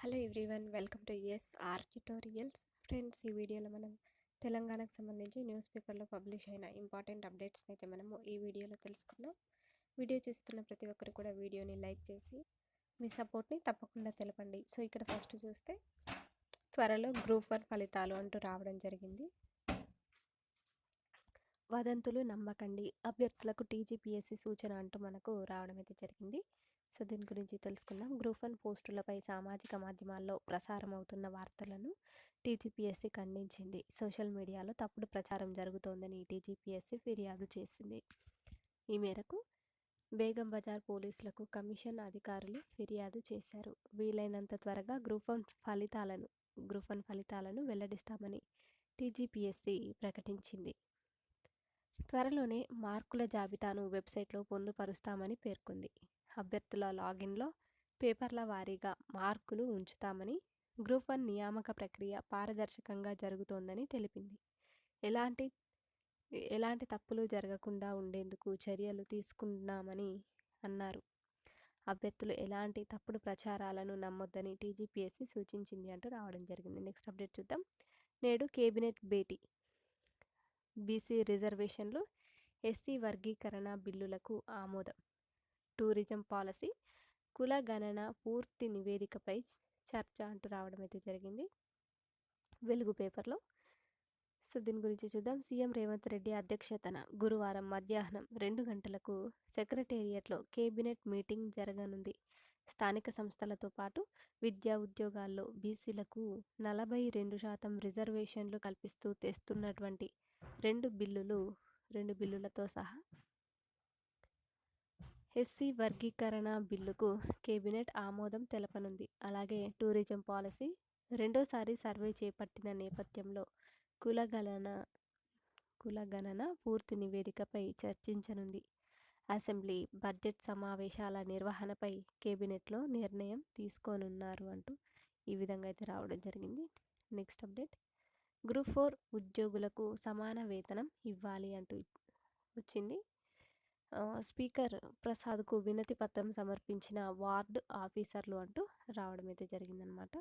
Hello everyone, welcome to are tutorials. Friends, ఈ వీడియోలో మనం తెలంగాణకు సంబంధించి న్యూస్ పేపర్లో పబ్లిష్ అయిన ఇంపార్టెంట్ అప్డేట్స్ని అయితే మనము ఈ వీడియోలో తెలుసుకుందాం. వీడియో చూస్తున్న ప్రతి ఒక్కరు కూడా వీడియోని లైక్ చేసి మీ సపోర్ట్ని తప్పకుండా తెలపండి. సో ఇక్కడ ఫస్ట్ చూస్తే త్వరలో గ్రూప్ 1 ఫలితాలు అంటూ రావడం జరిగింది. వదంతులు నమ్మకండి, అభ్యర్థులకు టీజీపీఎస్సీ సూచన అంటూ మనకు రావడం అయితే జరిగింది. సో దీని గురించి తెలుసుకుందాం. గ్రూప్ 1 పోస్టులపై సామాజిక మాధ్యమాల్లో ప్రసారం అవుతున్న వార్తలను టీజీపీఎస్సీ ఖండించింది. సోషల్ మీడియాలో తప్పుడు ప్రచారం జరుగుతోందని టీజీపీఎస్సీ ఫిర్యాదు చేసింది. ఈ మేరకు బేగం బజార్ పోలీసులకు కమిషన్ అధికారులు ఫిర్యాదు చేశారు. వీలైనంత త్వరగా గ్రూప్ 1 ఫలితాలను వెల్లడిస్తామని టీజీపీఎస్సీ ప్రకటించింది. త్వరలోనే మార్కుల జాబితాను వెబ్సైట్లో పొందుపరుస్తామని పేర్కొంది. అభ్యర్థుల లాగిన్లో పేపర్ల వారీగా మార్కులు ఉంచుతామని, గ్రూప్ 1 నియామక ప్రక్రియ పారదర్శకంగా జరుగుతోందని తెలిపింది. ఎలాంటి తప్పులు జరగకుండా ఉండేందుకు చర్యలు తీసుకున్నామని అన్నారు. అభ్యర్థులు ఎలాంటి తప్పుడు ప్రచారాలను నమ్మొద్దని టీజీపీఎస్సీ సూచించింది అంటూ రావడం జరిగింది. నెక్స్ట్ అప్డేట్ చూద్దాం. నేడు కేబినెట్ భేటీ. బీసీ రిజర్వేషన్లు, ఎస్సీ వర్గీకరణ బిల్లులకు ఆమోదం. టూరిజం పాలసీ, కుల గణన పూర్తి నివేదికపై చర్చ అంటూ రావడం అయితే జరిగింది వెలుగు పేపర్లో. సో దీని గురించి చూద్దాం. సీఎం రేవంత్ రెడ్డి అధ్యక్షతన గురువారం మధ్యాహ్నం 2 గంటలకు సెక్రటేరియట్లో కేబినెట్ మీటింగ్ జరగనుంది. స్థానిక సంస్థలతో పాటు విద్యా ఉద్యోగాల్లో బీసీలకు 42% రిజర్వేషన్లు కల్పిస్తూ తెస్తున్నటువంటి రెండు బిల్లులతో సహా ఎస్సీ వర్గీకరణ బిల్లుకు కేబినెట్ ఆమోదం తెలపనుంది. అలాగే టూరిజం పాలసీ రెండోసారి సర్వే చేపట్టిన నేపథ్యంలో కులగణన పూర్తి నివేదికపై చర్చించనుంది. అసెంబ్లీ బడ్జెట్ సమావేశాల నిర్వహణపై కేబినెట్లో నిర్ణయం తీసుకోనున్నారు అంటూ ఈ విధంగా అయితే రావడం జరిగింది. Next update. గ్రూప్ 4 ఉద్యోగులకు సమాన వేతనం ఇవ్వాలి అంటూ వచ్చింది. స్పీకర్ ప్రసాద్కు వినతి పత్రం సమర్పించిన వార్డు ఆఫీసర్లు అంటూ రావడం అయితే జరిగిందనమాట.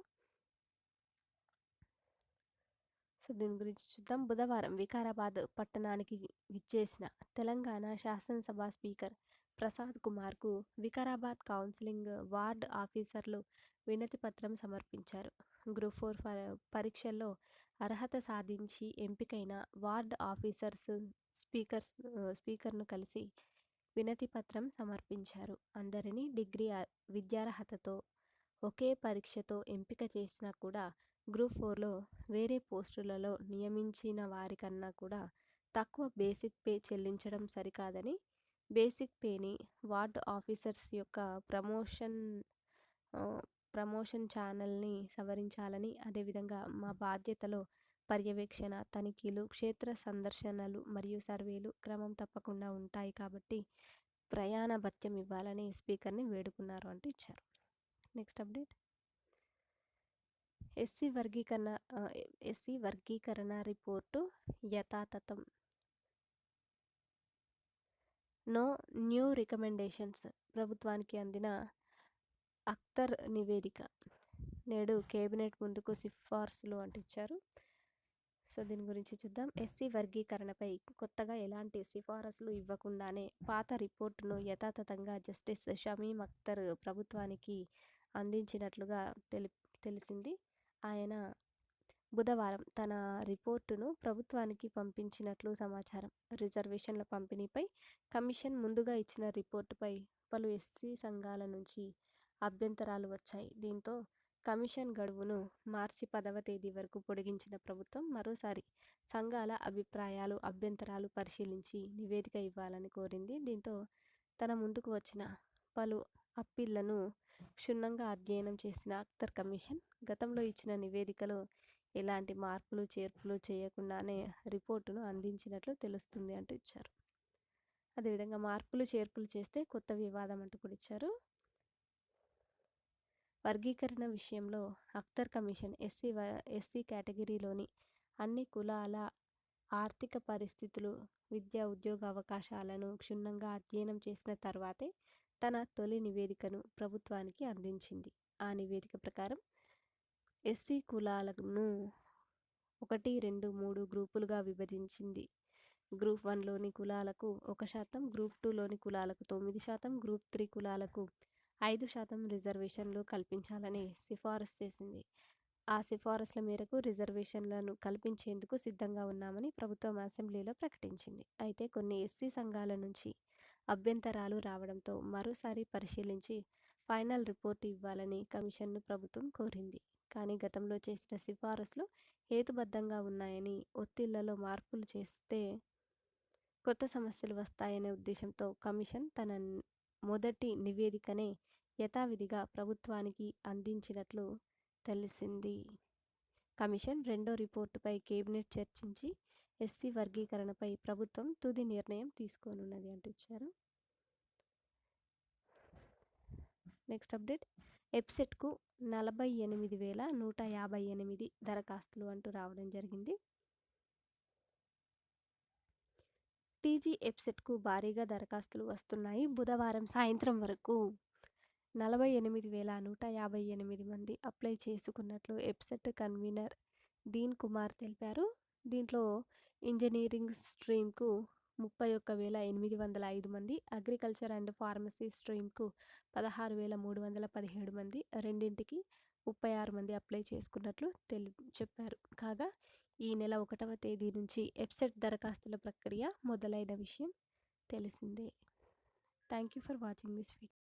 సో దీని గురించి చూద్దాం. బుధవారం వికారాబాద్ పట్టణానికి విచ్చేసిన తెలంగాణ శాసనసభ స్పీకర్ ప్రసాద్ కుమార్కు వికారాబాద్ కౌన్సిలింగ్ వార్డ్ ఆఫీసర్లు వినతి పత్రం సమర్పించారు. గ్రూప్ 4 పరీక్షల్లో అర్హత సాధించి ఎంపికైన వార్డ్ ఆఫీసర్స్ స్పీకర్ను కలిసి వినతి పత్రం సమర్పించారు. అందరినీ డిగ్రీ విద్యార్హతతో ఒకే పరీక్షతో ఎంపిక చేసినా కూడా గ్రూప్ 4లో వేరే పోస్టులలో నియమించిన వారికన్నా కూడా తక్కువ బేసిక్ పే చెల్లించడం సరికాదని, బేసిక్ పేని వార్డు ఆఫీసర్స్ యొక్క ప్రమోషన్ ఛానల్ని సవరించాలని, అదేవిధంగా మా బాధ్యతలో పర్యవేక్షణ, తనిఖీలు, క్షేత్ర సందర్శనలు మరియు సర్వేలు క్రమం తప్పకుండా ఉంటాయి కాబట్టి ప్రయాణ భత్యం ఇవ్వాలని స్పీకర్ని వేడుకున్నారు అంటూ ఇచ్చారు. Next update. ఎస్సీ వర్గీకరణ రిపోర్టు యథాతథం. No new recommendations. ప్రభుత్వానికి అందిన అఖ్తర్ నివేదిక నేడు కేబినెట్ ముందుకు సిఫార్సులు అంటూ ఇచ్చారు. సో దీని గురించి చూద్దాం. ఎస్సీ వర్గీకరణపై కొత్తగా ఎలాంటి సిఫారసులు ఇవ్వకుండానే పాత రిపోర్టును యథాతథంగా జస్టిస్ షమీం అఖ్తర్ ప్రభుత్వానికి అందించినట్లుగా తెలిసింది. ఆయన బుధవారం తన రిపోర్టును ప్రభుత్వానికి పంపించినట్లు సమాచారం. రిజర్వేషన్ల పంపిణీపై కమిషన్ ముందుగా ఇచ్చిన రిపోర్టుపై పలు ఎస్సీ సంఘాల నుంచి అభ్యంతరాలు వచ్చాయి. దీంతో కమిషన్ గడువును మార్చి 10వ తేదీ వరకు పొడిగించిన ప్రభుత్వం మరోసారి సంఘాల అభ్యంతరాలు పరిశీలించి నివేదిక ఇవ్వాలని కోరింది. దీంతో తన ముందుకు వచ్చిన పలు అప్పీళ్లను క్షుణ్ణంగా అధ్యయనం చేసిన అఖ్తర్ కమిషన్ గతంలో ఇచ్చిన నివేదికలో ఎలాంటి మార్పులు చేర్పులు చేయకుండానే రిపోర్టును అందించినట్లు తెలుస్తుంది అంటూ ఇచ్చారు. అదేవిధంగా మార్పులు చేర్పులు చేస్తే కొత్త వివాదం అంటూ కూడా ఇచ్చారు. వర్గీకరణ విషయంలో అఖ్తర్ కమిషన్ ఎస్సీ కేటగిరీలోని అన్ని కులాల ఆర్థిక పరిస్థితులు, విద్యా ఉద్యోగ అవకాశాలను క్షుణ్ణంగా అధ్యయనం చేసిన తర్వాతే తన తొలి నివేదికను ప్రభుత్వానికి అందించింది. ఆ నివేదిక ప్రకారం ఎస్సీ కులాలను 1, 2, 3 గ్రూపులుగా విభజించింది. గ్రూప్ 1లోని కులాలకు 1%, గ్రూప్ 2లోని కులాలకు 9%, గ్రూప్ 3 కులాలకు 5% రిజర్వేషన్లు కల్పించాలని సిఫారసు చేసింది. ఆ సిఫారసుల మేరకు రిజర్వేషన్లను కల్పించేందుకు సిద్ధంగా ఉన్నామని ప్రభుత్వం అసెంబ్లీలో ప్రకటించింది. అయితే కొన్ని ఎస్సీ సంఘాల నుంచి అభ్యంతరాలు రావడంతో మరోసారి పరిశీలించి ఫైనల్ రిపోర్టు ఇవ్వాలని కమిషన్ను ప్రభుత్వం కోరింది. కానీ గతంలో చేసిన సిఫారసులు హేతుబద్ధంగా ఉన్నాయని, ఒత్తిళ్లలో మార్పులు చేస్తే కొత్త సమస్యలు వస్తాయనే ఉద్దేశంతో కమిషన్ తన మొదటి నివేదికనే యథావిధిగా ప్రభుత్వానికి అందించినట్లు తెలిసింది. కమిషన్ రెండో రిపోర్టుపై కేబినెట్ చర్చించి ఎస్సీ వర్గీకరణపై ప్రభుత్వం తుది నిర్ణయం తీసుకోనున్నది అంటూ ఇచ్చారు. నెక్స్ట్ అప్డేట్, ఎప్సెట్కు 48,158 దరఖాస్తులు అంటూ రావడం జరిగింది. టీజీ ఎప్సెట్కు భారీగా దరఖాస్తులు వస్తున్నాయి. బుధవారం సాయంత్రం వరకు 48,158 మంది అప్లై చేసుకున్నట్లు ఎప్సెట్ కన్వీనర్ దీన్ కుమార్ తెలిపారు. దీంట్లో ఇంజనీరింగ్ స్ట్రీమ్కు 31,805 మంది, అగ్రికల్చర్ అండ్ ఫార్మసీ స్ట్రీమ్కు 16,317 మంది, రెండింటికి 36 మంది అప్లై చేసుకున్నట్లు చెప్పారు. కాగా ఈ నెల 1వ తేదీ నుంచి ఎప్సెట్ దరఖాస్తుల ప్రక్రియ మొదలైన విషయం తెలిసిందే. Thank you for watching this video.